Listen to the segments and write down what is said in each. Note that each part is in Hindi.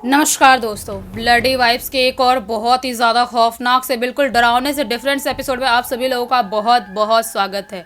नमस्कार दोस्तों, ब्लडी वाइब्स के एक और बहुत ही ज़्यादा खौफनाक से बिल्कुल डरावने से डिफरेंट से एपिसोड में आप सभी लोगों का बहुत बहुत स्वागत है।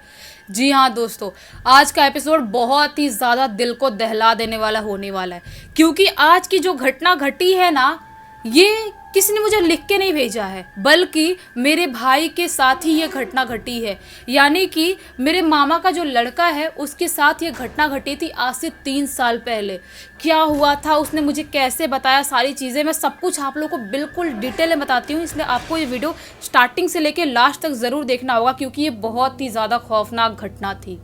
जी हाँ दोस्तों, आज का एपिसोड बहुत ही ज़्यादा दिल को दहला देने वाला होने वाला है, क्योंकि आज की जो घटना घटी है ना, ये किसी ने मुझे लिख के नहीं भेजा है, बल्कि मेरे भाई के साथ ही ये घटना घटी है। यानी कि मेरे मामा का जो लड़का है उसके साथ ये घटना घटी थी आज से 3 साल पहले। क्या हुआ था, उसने मुझे कैसे बताया, सारी चीज़ें मैं सब कुछ आप लोगों को बिल्कुल डिटेल में बताती हूँ। इसलिए आपको ये वीडियो स्टार्टिंग से लेकर लास्ट तक ज़रूर देखना होगा, क्योंकि ये बहुत ही ज़्यादा खौफनाक घटना थी।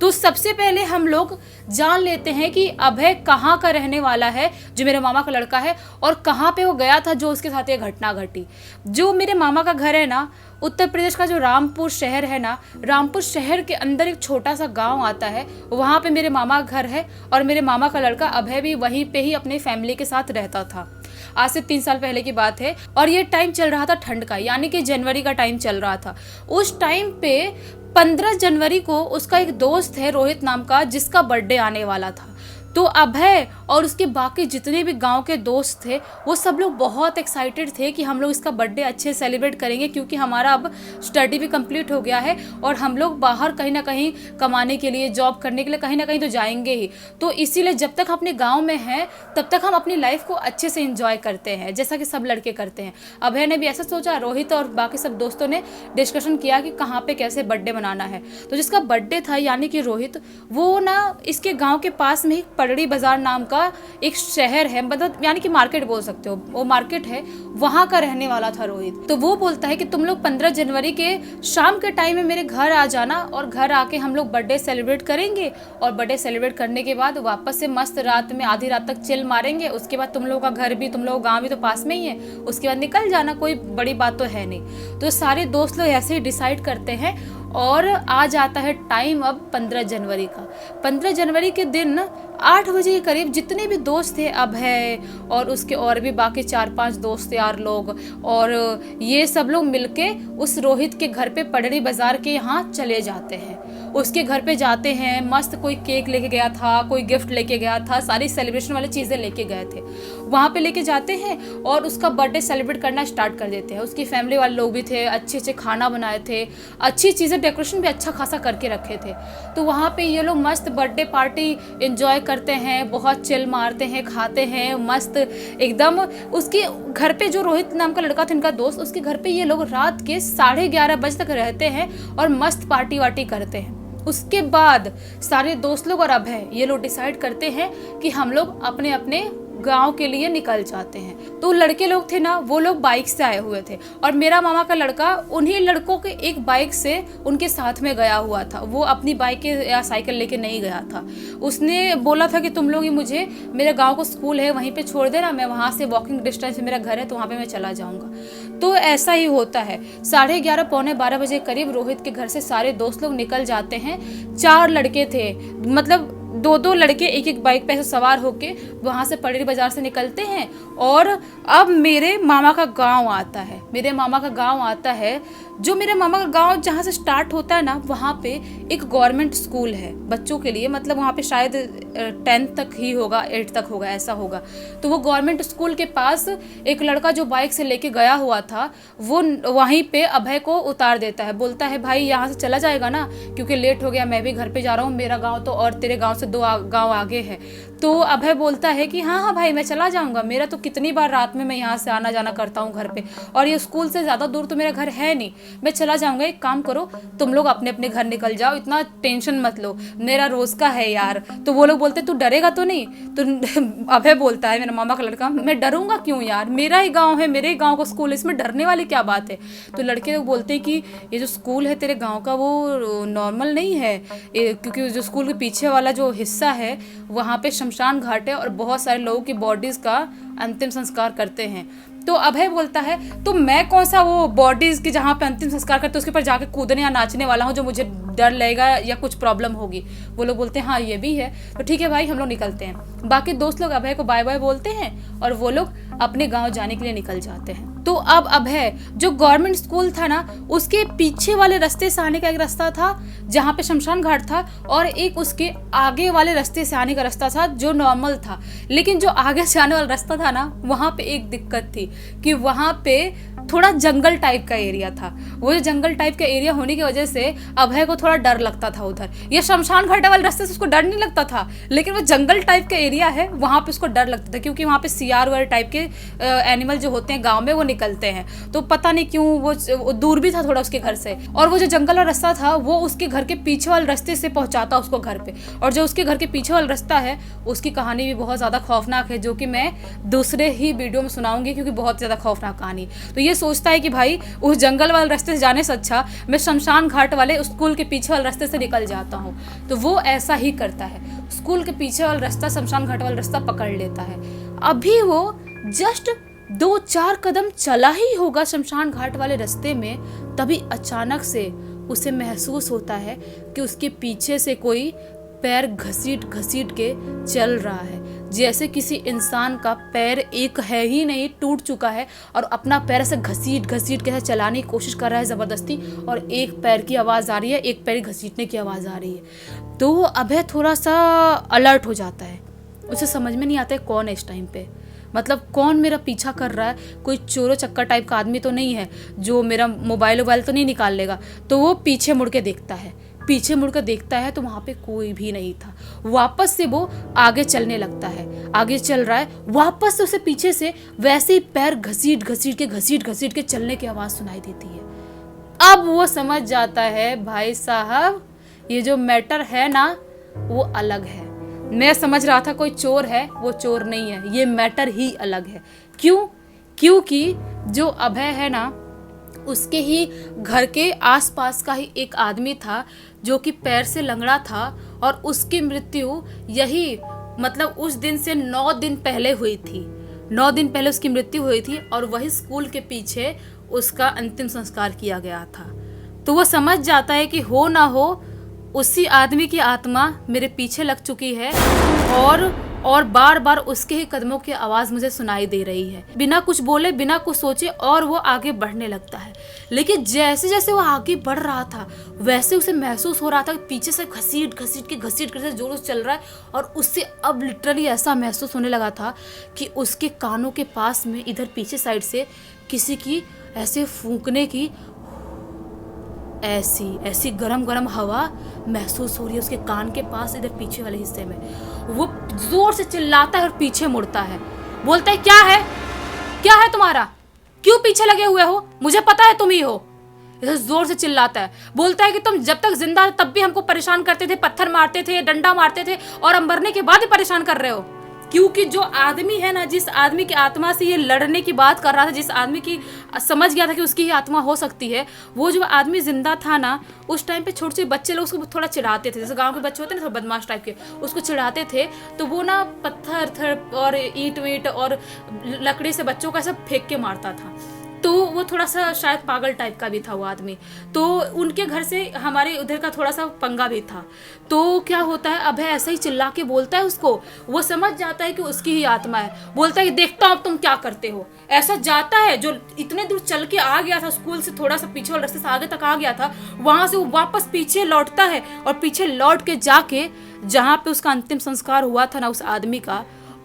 तो सबसे पहले हम लोग जान लेते हैं कि अभय कहाँ का रहने वाला है, जो मेरे मामा का लड़का है, और कहाँ पे वो गया था जो उसके साथ ये घटना घटी। जो मेरे मामा का घर है ना, उत्तर प्रदेश का जो रामपुर शहर है ना, रामपुर शहर के अंदर एक छोटा सा गांव आता है, वहाँ पे मेरे मामा का घर है। और मेरे मामा का लड़का अभय भी वहीं पे ही अपने फैमिली के साथ रहता था। आज से 3 साल पहले की बात है, और ये टाइम चल रहा था ठंड का, यानी कि जनवरी का टाइम चल रहा था। उस टाइम पे 15 जनवरी को उसका एक दोस्त है रोहित नाम का, जिसका बर्थडे आने वाला था। तो अभय और उसके बाकी जितने भी गांव के दोस्त थे, वो सब लोग बहुत एक्साइटेड थे कि हम लोग इसका बर्थडे अच्छे से सेलिब्रेट करेंगे, क्योंकि हमारा अब स्टडी भी कंप्लीट हो गया है और हम लोग बाहर कहीं ना कहीं कमाने के लिए, जॉब करने के लिए कहीं ना कहीं तो जाएंगे ही। तो इसीलिए जब तक अपने गाँव में हैं तब तक हम अपनी लाइफ को अच्छे से इंजॉय करते हैं, जैसा कि सब लड़के करते हैं। अभय ने भी ऐसा सोचा, रोहित और बाकी सब दोस्तों ने डिस्कशन किया कि कहाँ पे कैसे बर्थडे मनाना है। तो जिसका बर्थडे था, यानी कि रोहित, वो ना इसके गाँव के पास में ही पटड़ी बाजार नाम का एक शहर है, मतलब यानी कि मार्केट बोल सकते हो, वो मार्केट है, वहां का रहने वाला था रोहित। तो वो बोलता है कि तुम लोग 15 जनवरी के शाम के टाइम में मेरे घर आ जाना, और घर आके हम लोग बर्थडे सेलिब्रेट करेंगे, और बर्थडे सेलिब्रेट करने के बाद वापस से मस्त रात में आधी रात तक चिल मारेंगे। उसके बाद तुम लोगों का घर भी, तुम लोग गाँव भी तो पास में ही है, उसके बाद निकल जाना, कोई बड़ी बात तो है नहीं। तो सारे दोस्त लोग ऐसे ही डिसाइड करते हैं, और आ जाता है टाइम अब 15 जनवरी का। 15 जनवरी के दिन 8 बजे के करीब जितने भी दोस्त थे, अभय और उसके और भी बाकी 4-5 दोस्त यार लोग, और ये सब लोग मिलके उस रोहित के घर पे पटड़ी बाजार के यहाँ चले जाते हैं। उसके घर पे जाते हैं, मस्त कोई केक लेके गया था, कोई गिफ्ट लेके गया था, सारी सेलिब्रेशन वाली चीज़ें लेके गए थे। वहाँ पे लेके जाते हैं और उसका बर्थडे सेलिब्रेट करना स्टार्ट कर देते हैं। उसकी फैमिली वाले लोग भी थे, अच्छे अच्छे खाना बनाए थे, अच्छी चीज़ें, डेकोरेशन भी अच्छा खासा करके रखे थे। तो वहाँ पे ये लोग मस्त बर्थडे पार्टी एंजॉय करते हैं, बहुत चिल मारते हैं, खाते हैं मस्त एकदम। उसके घर पे जो रोहित नाम का लड़का था, इनका दोस्त, उसके घर पे ये लोग रात के 11:30 बजे तक रहते हैं और मस्त पार्टी वार्टी करते हैं। उसके बाद सारे दोस्त लोग और अभय ये लोग डिसाइड करते हैं कि हम लोग अपने अपने गांव के लिए निकल जाते हैं। तो लड़के लोग थे ना, वो लोग बाइक से आए हुए थे, और मेरा मामा का लड़का उन्हीं लड़कों के एक बाइक से उनके साथ में गया हुआ था। वो अपनी बाइक या साइकिल लेके नहीं गया था। उसने बोला था कि तुम लोग ही मुझे, मेरे गांव को स्कूल है वहीं पे छोड़ देना, मैं वहां से वॉकिंग डिस्टेंस में मेरा घर है, तो वहां पे मैं चला जाऊंगा। तो ऐसा ही होता है। 11:30 पौने 12 बजे करीब रोहित के घर से सारे दोस्त लोग निकल जाते हैं। 4 लड़के थे, मतलब 2-2 लड़के एक एक बाइक पे सवार होके वहाँ से पटड़ी बाजार से निकलते हैं। और अब मेरे मामा का गांव आता है। मेरे मामा का गांव आता है, जो मेरे मामा का गांव जहाँ से स्टार्ट होता है ना, वहाँ पे एक गवर्नमेंट स्कूल है बच्चों के लिए, मतलब वहाँ पे शायद 10th तक ही होगा, 8th तक होगा, ऐसा होगा। तो वो गवर्नमेंट स्कूल के पास एक लड़का जो बाइक से लेके गया हुआ था, वो वहीं पे अभय को उतार देता है। बोलता है भाई यहाँ से चला जाएगा ना, क्योंकि लेट हो गया, मैं भी घर पे जा रहा हूँ, मेरा गाँव तो और तेरे गाँव से 2 गाँव आगे है। तो अभय बोलता है कि हाँ हाँ भाई, मैं चला जाऊँगा, मेरा तो कितनी बार रात में मैं यहाँ से आना जाना करता हूँ घर पे, और ये स्कूल से ज़्यादा दूर तो मेरा घर है नहीं, मैं चला जाऊँगा। एक काम करो, तुम लोग अपने अपने घर निकल जाओ, इतना टेंशन मत लो, मेरा रोज़ का है यार। तो वो लोग बोलते तू डरेगा तो नहीं? तो अभय बोलता है, मेरा मामा का लड़का, मैं डरूंगा क्यों यार, मेरा ही गाँव है, मेरे ही गाँव का स्कूल है, इसमें डरने वाली क्या बात है। तो लड़के लोग बोलते हैं कि ये जो स्कूल है तेरे गाँव का, वो नॉर्मल नहीं है, क्योंकि जो स्कूल के पीछे वाला जो हिस्सा है, वहाँ पे शमशान घाट है और बहुत सारे लोगों की बॉडीज का अंतिम संस्कार करते हैं। तो अभय बोलता है तो मैं कौन सा वो बॉडीज की जहाँ पे अंतिम संस्कार करते हैं उसके ऊपर जाके कूदने या नाचने वाला हूँ, जो मुझे डर लगेगा या कुछ प्रॉब्लम होगी। वो लोग बोलते हैं हाँ ये भी है। तो ठीक है भाई, हम लोग निकलते हैं। बाकी दोस्त लोग अभय को बाय बाय बोलते हैं और वो लोग अपने गाँव जाने के लिए निकल जाते हैं। तो अब अभय जो गवर्नमेंट स्कूल था ना, उसके पीछे वाले रास्ते से आने का एक रास्ता था जहाँ पे शमशान घाट था, और एक उसके आगे वाले रास्ते से आने का रास्ता था जो नॉर्मल था। लेकिन जो आगे से आने वाला रास्ता था ना, वहाँ पे एक दिक्कत थी कि वहाँ पे थोड़ा जंगल टाइप का एरिया था। वो जो जंगल टाइप का एरिया होने की वजह से अभय को थोड़ा डर लगता था उधर। ये शमशान घाट वाले रास्ते से उसको डर नहीं लगता था, लेकिन वो जंगल टाइप का एरिया है, वहाँ पे उसको डर लगता था, क्योंकि वहाँ पे सियार वाले टाइप के एनिमल जो होते हैं गाँव में वो निकलते हैं। तो पता नहीं क्यों वो दूर भी था थोड़ा उसके घर से, और वो जो जंगल वाला रास्ता था वो उसके घर के पीछे वाले रास्ते से पहुंचाता उसको घर पे। और जो उसके घर के पीछे वाला रास्ता है उसकी कहानी भी बहुत ज़्यादा खौफनाक है, जो कि मैं दूसरे ही वीडियो में सुनाऊंगी, क्योंकि बहुत ज़्यादा खौफनाक कहानी। तो ये सोचता है कि भाई उस जंगल वाले रास्ते से जाने से अच्छा मैं शमशान घाट वाले स्कूल के पीछे वाले रास्ते से निकल जाता हूँ। तो वो ऐसा ही करता है, स्कूल के पीछे वाला रास्ता, शमशान घाट वाला रास्ता पकड़ लेता है। अभी वो जस्ट 2-4 कदम चला ही होगा शमशान घाट वाले रास्ते में, तभी अचानक से उसे महसूस होता है कि उसके पीछे से कोई पैर घसीट घसीट के चल रहा है, जैसे किसी इंसान का पैर एक है ही नहीं, टूट चुका है और अपना पैर से घसीट घसीट के चलाने की कोशिश कर रहा है ज़बरदस्ती, और एक पैर की आवाज़ आ रही है, एक पैर घसीटने की आवाज़ आ रही है। तो अभय थोड़ा सा अलर्ट हो जाता है, उसे समझ में नहीं आता है कौन है इस टाइम पे, मतलब कौन मेरा पीछा कर रहा है, कोई चोरो चक्कर टाइप का आदमी तो नहीं है जो मेरा मोबाइल तो नहीं निकाल लेगा। तो वो पीछे मुड़ के देखता है, पीछे मुड़कर देखता है तो वहाँ पे कोई भी नहीं था। वापस से वो आगे चलने लगता है, आगे चल रहा है, वापस से उसे पीछे से वैसे ही पैर घसीट घसीट के चलने की आवाज़ सुनाई देती है। अब वो समझ जाता है भाई साहब ये जो मैटर है ना वो अलग है। मैं समझ रहा था कोई चोर है, वो चोर नहीं है, ये मैटर ही अलग है। क्यों? क्योंकि जो अभय है ना उसके ही घर के आसपास का ही एक आदमी था जो कि पैर से लंगड़ा था, और उसकी मृत्यु यही मतलब उस दिन से 9 दिन पहले हुई थी। 9 दिन पहले उसकी मृत्यु हुई थी और वही स्कूल के पीछे उसका अंतिम संस्कार किया गया था। तो वो समझ जाता है कि हो ना हो उसी आदमी की आत्मा मेरे पीछे लग चुकी है, और बार बार उसके ही कदमों की आवाज़ मुझे सुनाई दे रही है। बिना कुछ बोले, बिना कुछ सोचे, और वो आगे बढ़ने लगता है। लेकिन जैसे जैसे वो आगे बढ़ रहा था वैसे उसे महसूस हो रहा था कि पीछे से घसीट के जोर से चल रहा है, और उससे अब लिटरली ऐसा महसूस होने लगा था कि उसके कानों के पास में इधर पीछे साइड से किसी की ऐसे फूंकने की ऐसी गरम गरम हवा महसूस हो रही है उसके कान के पास, इधर पीछे वाले हिस्से में। वो जोर से चिल्लाता है और पीछे मुड़ता है, बोलता है क्या है तुम्हारा, क्यों पीछे लगे हुए हो, मुझे पता है तुम ही हो। ऐसे जोर से चिल्लाता है, बोलता है कि तुम जब तक जिंदा तब भी हमको परेशान करते थे, पत्थर मारते थे, डंडा मारते थे, और हम मरने के बाद ही परेशान कर रहे हो। क्योंकि जो आदमी है ना, जिस आदमी की आत्मा से ये लड़ने की बात कर रहा था, जिस आदमी की समझ गया था कि उसकी ही आत्मा हो सकती है, वो जो आदमी जिंदा था ना, उस टाइम पे छोटे छोटे बच्चे लोग उसको थोड़ा चिढ़ाते थे, जैसे गांव के बच्चे होते हैं ना थोड़ा बदमाश टाइप के, उसको चिढ़ाते थे। तो वो ना पत्थर और ईंट वीट और लकड़ी से बच्चों का सब फेंक के मारता था। तो वो थोड़ा सा शायद पागल टाइप का भी था वो आदमी। तो उनके घर से हमारे उधर का थोड़ा सा पंगा भी था। तो क्या होता है, अभय ऐसा ही चिल्ला के बोलता है उसको, वो समझ जाता है कि उसकी ही आत्मा है। बोलता है देखता हूँ अब तुम क्या करते हो। ऐसा जाता है, जो इतने दूर चल के आ गया था, स्कूल से थोड़ा सा पीछे वाले रास्ते से आगे तक आ गया था, वहां से वो वापस पीछे लौटता है, और पीछे लौट के जाके जहाँ पे उसका अंतिम संस्कार हुआ था ना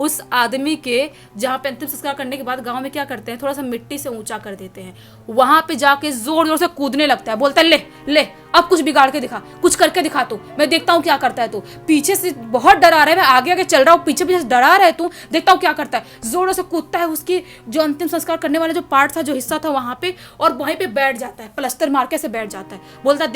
उस आदमी के जहाँ पे अंतिम संस्कार करने के बाद गांव में क्या करते हैं, थोड़ा सा मिट्टी से ऊंचा कर देते हैं। वहां पे जाके जोर जोर से कूदने लगता है, बोलता है ले अब कुछ बिगाड़ के दिखा, कुछ करके दिखा तू, मैं देखता हूँ क्या करता है तू। पीछे से बहुत डरा रहा है, मैं आगे आगे चल रहा हूँ, पीछे पीछे डरा रहा है तू, देखता हूँ क्या करता है। जोरों से कूदता है उसकी जो अंतिम संस्कार करने वाला जो पार्ट था, जो हिस्सा था वहां पे, और वहीं पे बैठ जाता है, प्लास्टर मार के से बैठ जाता है। बोलता है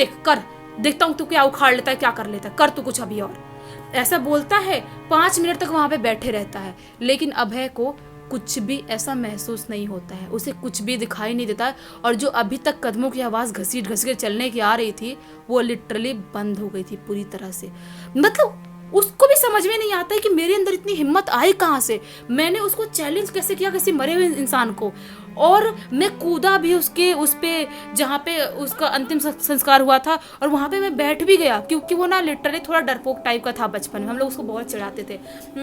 देखता हूँ तू क्या उखाड़ लेता है, क्या कर लेता है, कर तू कुछ अभी और। ऐसा बोलता है, 5 मिनट तक वहां पे बैठे रहता है। लेकिन अभय को कुछ भी ऐसा महसूस नहीं होता है, उसे कुछ भी दिखाई नहीं देता है, और जो अभी तक कदमों की आवाज़ घसीट के चलने की आ रही थी वो लिटरली बंद हो गई थी पूरी तरह से। मतलब उसको भी समझ में नहीं आता है कि मेरे अंदर इतनी हिम्मत आई कहाँ से, मैंने उसको चैलेंज कैसे किया किसी मरे हुए इंसान को, और मैं कूदा भी उसके उस पे जहाँ पे उसका अंतिम संस्कार हुआ था, और वहाँ पे मैं बैठ भी गया, क्योंकि वो ना लिटरली थोड़ा डरपोक टाइप का था बचपन में, हम लोग उसको बहुत चिढ़ाते थे।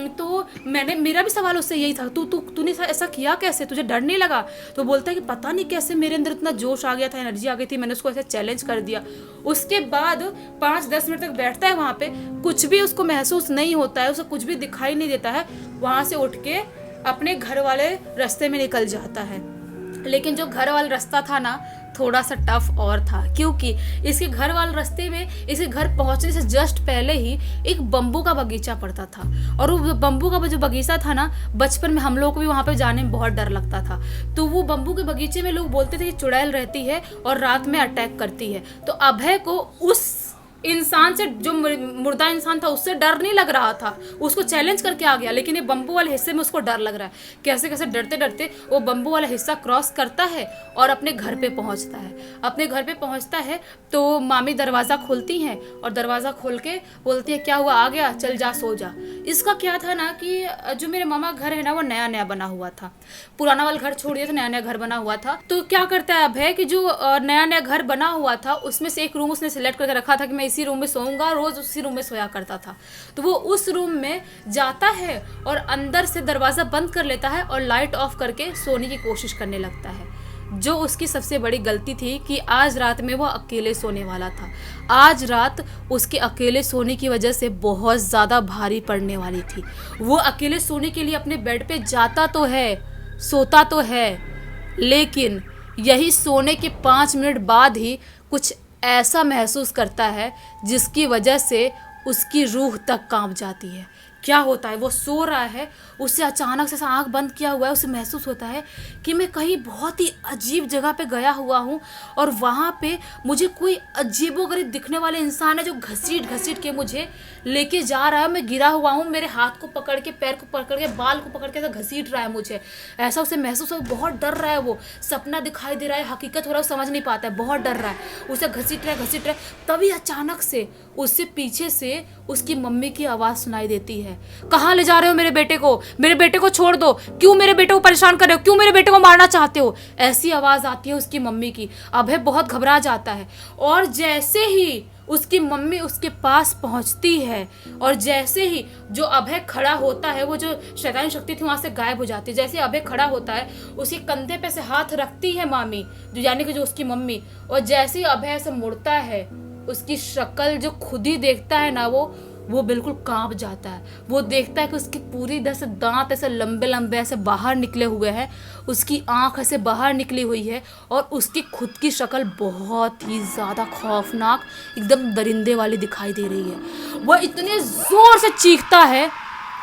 तो मेरा भी सवाल उससे यही था, तूने ऐसा किया कैसे, तुझे डर नहीं लगा? तो बोलता है कि पता नहीं कैसे मेरे अंदर इतना जोश आ गया था, एनर्जी आ गई थी, मैंने उसको ऐसे चैलेंज कर दिया। उसके बाद 5-10 मिनट तक बैठता है वहाँ पे, कुछ भी उसको महसूस नहीं होता है, उसे कुछ भी दिखाई नहीं देता है, वहाँ से उठ के अपने घर वाले रास्ते में निकल जाता है। लेकिन जो घर वाला रास्ता था ना, थोड़ा सा टफ और था, क्योंकि इसके घर वाले रास्ते में, इसके घर पहुंचने से जस्ट पहले ही एक बम्बू का बगीचा पड़ता था। और वो बम्बू का जो बगीचा था ना, बचपन में हम लोग को भी वहाँ पे जाने में बहुत डर लगता था। तो वो बम्बू के बगीचे में लोग बोलते थे कि चुड़ैल रहती है और रात में अटैक करती है। तो अभय को उस इंसान से, जो मुर्दा इंसान था, उससे डर नहीं लग रहा था, उसको चैलेंज करके आ गया। लेकिन ये बम्बू वाले हिस्से में उसको डर लग रहा है। कैसे कैसे डरते डरते वो बम्बू वाला हिस्सा क्रॉस करता है और अपने घर पे पहुंचता है। अपने घर पे पहुंचता है तो मामी दरवाज़ा खोलती हैं, और दरवाज़ा खोल के बोलती है, क्या हुआ, आ गया, चल जा सो जा। इसका क्या था ना कि जो मेरे मामा घर है ना, वो नया नया बना हुआ था, पुराना वाला घर छोड़ दिया था, नया नया घर बना हुआ था। तो क्या करता है अभय कि जो नया नया घर बना हुआ था, उसमें से एक रूम उसने सिलेक्ट करके रखा था कि मैं इसी रूम में सोऊंगा, रोज उसी रूम में सोया करता था। तो वो उस रूम में जाता है और अंदर से दरवाज़ा बंद कर लेता है और लाइट ऑफ करके सोने की कोशिश करने लगता है। जो उसकी सबसे बड़ी गलती थी कि आज रात में वो अकेले सोने वाला था। आज रात उसके अकेले सोने की वजह से बहुत ज़्यादा भारी पड़ने वाली थी। वो अकेले सोने के लिए अपने बेड पे जाता तो है, सोता तो है, लेकिन यही सोने के 5 मिनट बाद ही कुछ ऐसा महसूस करता है जिसकी वजह से उसकी रूह तक कांप जाती है। क्या होता है, वो सो रहा है, उससे अचानक से आंख बंद किया हुआ है, उसे महसूस होता है कि मैं कहीं बहुत ही अजीब जगह पे गया हुआ हूँ, और वहाँ पे मुझे कोई अजीबोगरीब दिखने वाले इंसान है जो घसीट घसीट के मुझे लेके जा रहा है। मैं गिरा हुआ हूँ, मेरे हाथ को पकड़ के, पैर को पकड़ के, बाल को पकड़ के ऐसा घसीट रहा है मुझे, ऐसा उसे महसूस हो। बहुत डर रहा है, वो सपना दिखाई दे रहा है, हकीकत हो रहा है, समझ नहीं पाता है, बहुत डर रहा है, उसे घसीट रहा है। तभी अचानक से उससे पीछे से उसकी मम्मी की आवाज़ सुनाई देती है, कहाँ ले जा रहे हो मेरे बेटे को, मेरे बेटे को छोड़ दो, क्यों मेरे बेटे को परेशान कर रहे हो, क्यों मेरे बेटे को मारना चाहते हो। ऐसी आवाज़ आती है उसकी मम्मी की। अभय बहुत घबरा जाता है, और जैसे ही उसकी मम्मी उसके पास पहुंचती है, और जैसे ही जो अभय खड़ा होता है, वो जो शैतानी शक्ति थी वहां से गायब हो जाती है। जैसे अभय खड़ा होता है, उसके कंधे पे से हाथ रखती है मामी, जो यानी कि जो उसकी मम्मी, और जैसे ही अभय ऐसे मुड़ता है, उसकी शक्ल जो खुद ही देखता है ना, वो बिल्कुल कांप जाता है। वो देखता है कि उसकी पूरी तरह से दांत ऐसे लंबे लंबे ऐसे बाहर निकले हुए हैं, उसकी आंख ऐसे बाहर निकली हुई है, और उसकी खुद की शक्ल बहुत ही ज़्यादा खौफनाक, एकदम दरिंदे वाली दिखाई दे रही है। वह इतने ज़ोर से चीखता है,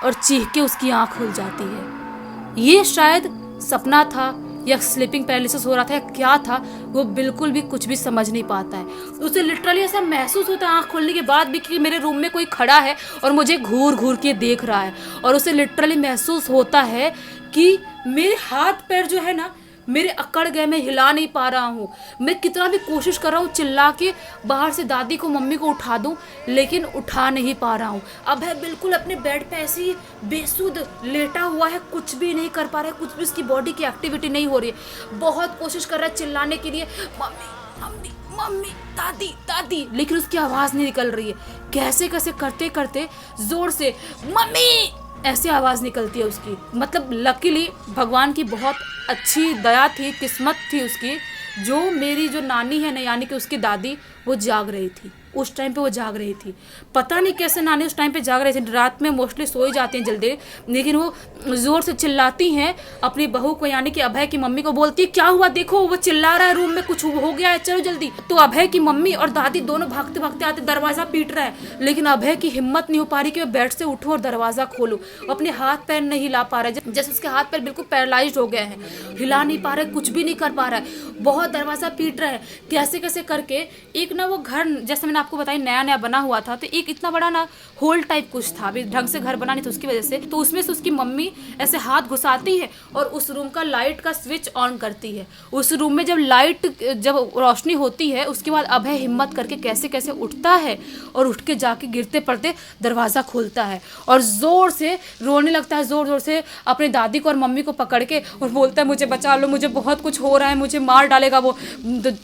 और चीख के उसकी आंख खुल जाती है। ये शायद सपना था या स्लीपिंग पैरालिसिस हो रहा था, या क्या था, वो बिल्कुल भी कुछ भी समझ नहीं पाता है। उसे लिटरली ऐसा महसूस होता है आँख खोलने के बाद भी कि मेरे रूम में कोई खड़ा है और मुझे घूर घूर के देख रहा है, और उसे लिटरली महसूस होता है कि मेरे हाथ पैर जो है ना, मेरे अकड़ गए, मैं हिला नहीं पा रहा हूँ। मैं कितना भी कोशिश कर रहा हूँ चिल्ला के बाहर से दादी को, मम्मी को उठा दूँ, लेकिन उठा नहीं पा रहा हूँ। अब है बिल्कुल अपने बेड पे ऐसे ही बेसुध लेटा हुआ है, कुछ भी नहीं कर पा रहा है, कुछ भी उसकी बॉडी की एक्टिविटी नहीं हो रही है। बहुत कोशिश कर रहा है चिल्लाने के लिए, मम्मी मम्मी मम्मी, दादी दादी, लेकिन उसकी आवाज़ नहीं निकल रही है। कैसे कैसे करते करते ज़ोर से मम्मी ऐसी आवाज़ निकलती है उसकी। मतलब लकीली भगवान की बहुत अच्छी दया थी, किस्मत थी उसकी, जो मेरी जो नानी है ना, यानी कि उसकी दादी, वो जाग रही थी। उस टाइम पे वो जाग रही थी। पता नहीं कैसे नानी उस टाइम पे जाग रही थी। रात में मोस्टली सो ही जाती हैं जल्दी, लेकिन वो ज़ोर से चिल्लाती हैं अपनी बहू को, यानी कि अभय की मम्मी को, बोलती है क्या हुआ, देखो वो चिल्ला रहा है, रूम में कुछ हो गया है, चलो जल्दी। तो अभय की मम्मी और दादी दोनों भागते भागते आते, दरवाज़ा पीट रहा है, लेकिन अभय की हिम्मत नहीं हो पा रही कि मैं बेड से उठूँ और दरवाज़ा खोलूँ। अपने हाथ पैर नहीं हिला पा रहा है, जैसे उसके हाथ पैर बिल्कुल पैरालाइज्ड हो गए हैं, हिला नहीं पा रहा है, कुछ भी नहीं कर पा रहा है, बहुत दरवाज़ा पीट रहा है। कैसे कैसे करके एक ना, वो घर जैसे मैंने आपको बताई नया नया बना हुआ था, तो एक इतना बड़ा ना होल टाइप कुछ था, अभी ढंग से घर बना नहीं था उसकी वजह से, तो उसमें से उसकी मम्मी ऐसे हाथ घुसाती है और उस रूम का लाइट का स्विच ऑन करती है। उस रूम में जब रोशनी होती है, उसके बाद अभय हिम्मत करके कैसे कैसे उठता है और उठ के जाके गिरते पड़ते दरवाज़ा खोलता है और ज़ोर से रोने लगता है, ज़ोर ज़ोर से अपनी दादी को और मम्मी को पकड़ के, और बोलता है मुझे बचा लो, मुझे बहुत कुछ हो रहा है, मुझे मार डालेगा वो।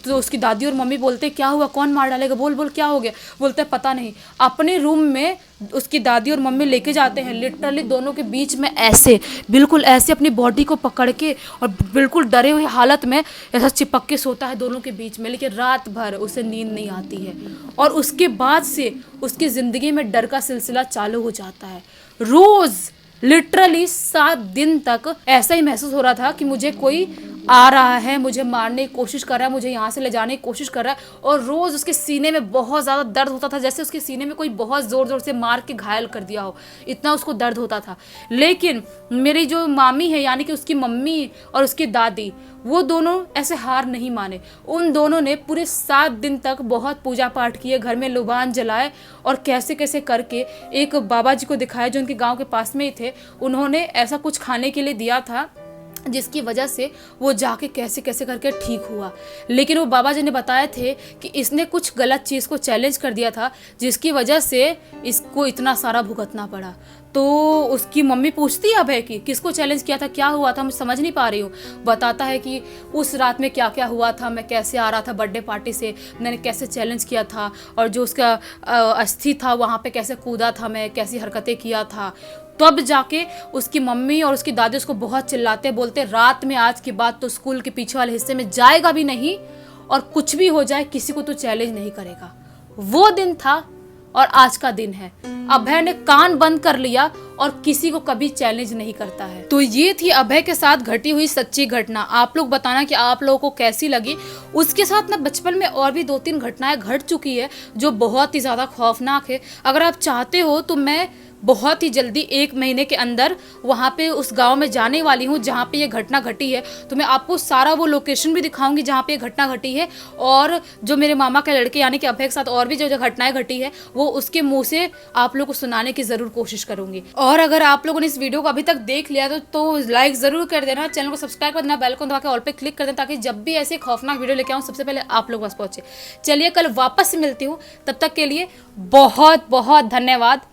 तो उसकी दादी और मम्मी बोलते क्या हुआ, कौन मार डालेगा, बोल बोल क्या हो गया। बोलता है पता नहीं। अपने रूम में उसकी दादी और मम्मी लेके जाते हैं, लिटरली दोनों के बीच में ऐसे बिल्कुल ऐसे अपनी बॉडी को पकड़ के और बिल्कुल डरे हुए हालत में ऐसा चिपक के सोता है दोनों के बीच में, लेकिन रात भर उसे नींद नहीं आती है। और उसके बाद से उसकी ज़िंदगी में डर का सिलसिला चालू हो जाता है। रोज़ लिटरली 7 दिन तक ऐसा ही महसूस हो रहा था कि मुझे कोई आ रहा है, मुझे मारने की कोशिश कर रहा है, मुझे यहाँ से ले जाने की कोशिश कर रहा है। और रोज़ उसके सीने में बहुत ज़्यादा दर्द होता था, जैसे उसके सीने में कोई बहुत ज़ोर ज़ोर से मार के घायल कर दिया हो, इतना उसको दर्द होता था। लेकिन मेरी जो मामी है, यानी कि उसकी मम्मी और उसकी दादी, वो दोनों ऐसे हार नहीं माने। उन दोनों ने पूरे 7 दिन तक बहुत पूजा पाठ किए, घर में लुबान जलाए और कैसे कैसे करके एक बाबा जी को दिखाया जो उनके गांव के पास में ही थे। उन्होंने ऐसा कुछ खाने के लिए दिया था जिसकी वजह से वो जाके कैसे कैसे करके ठीक हुआ। लेकिन वो बाबा जी ने बताए थे कि इसने कुछ गलत चीज़ को चैलेंज कर दिया था, जिसकी वजह से इसको इतना सारा भुगतना पड़ा। तो उसकी मम्मी पूछती है अभय की किसको चैलेंज किया था, क्या हुआ था, मैं समझ नहीं पा रही हूँ। बताता है कि उस रात में क्या क्या हुआ था, मैं कैसे आ रहा था बर्थडे पार्टी से, मैंने कैसे चैलेंज किया था, और जो उसका अस्थि था वहाँ पे कैसे कूदा था, मैं कैसी हरकतें किया था। तब जाके उसकी मम्मी और उसकी दादी उसको बहुत चिल्लाते, बोलते रात में आज के बाद तो स्कूल के पीछे वाले हिस्से में जाएगा भी नहीं, और कुछ भी हो जाए किसी को तो चैलेंज नहीं करेगा। वो दिन था और आज का दिन है। अभय ने कान बंद कर लिया और किसी को कभी चैलेंज नहीं करता है। तो ये थी अभय के साथ घटी हुई सच्ची घटना। आप लोग बताना कि आप लोगों को कैसी लगी। उसके साथ ना बचपन में और भी 2-3 घटनाएं घट चुकी है जो बहुत ही ज़्यादा खौफनाक है। अगर आप चाहते हो तो मैं बहुत ही जल्दी 1 महीने के अंदर वहाँ पे उस गांव में जाने वाली हूँ जहाँ पे ये घटना घटी है। तो मैं आपको सारा वो लोकेशन भी दिखाऊंगी जहाँ पे ये घटना घटी है, और जो मेरे मामा के लड़के यानी कि अभय के साथ और भी जो घटनाएं घटी है वो उसके मुंह से आप लोग को सुनाने की ज़रूर कोशिश करूँगी। और अगर आप लोगों ने इस वीडियो को अभी तक देख लिया तो लाइक ज़रूर कर देना, चैनल को सब्सक्राइब कर देना, बेल को दबा के ऑल पे क्लिक कर देना, ताकि जब भी ऐसे खौफनाक वीडियो लेके आऊँ सबसे पहले आप लोग पास पहुँचे। चलिए कल वापस से मिलती हूँ, तब तक के लिए बहुत बहुत धन्यवाद।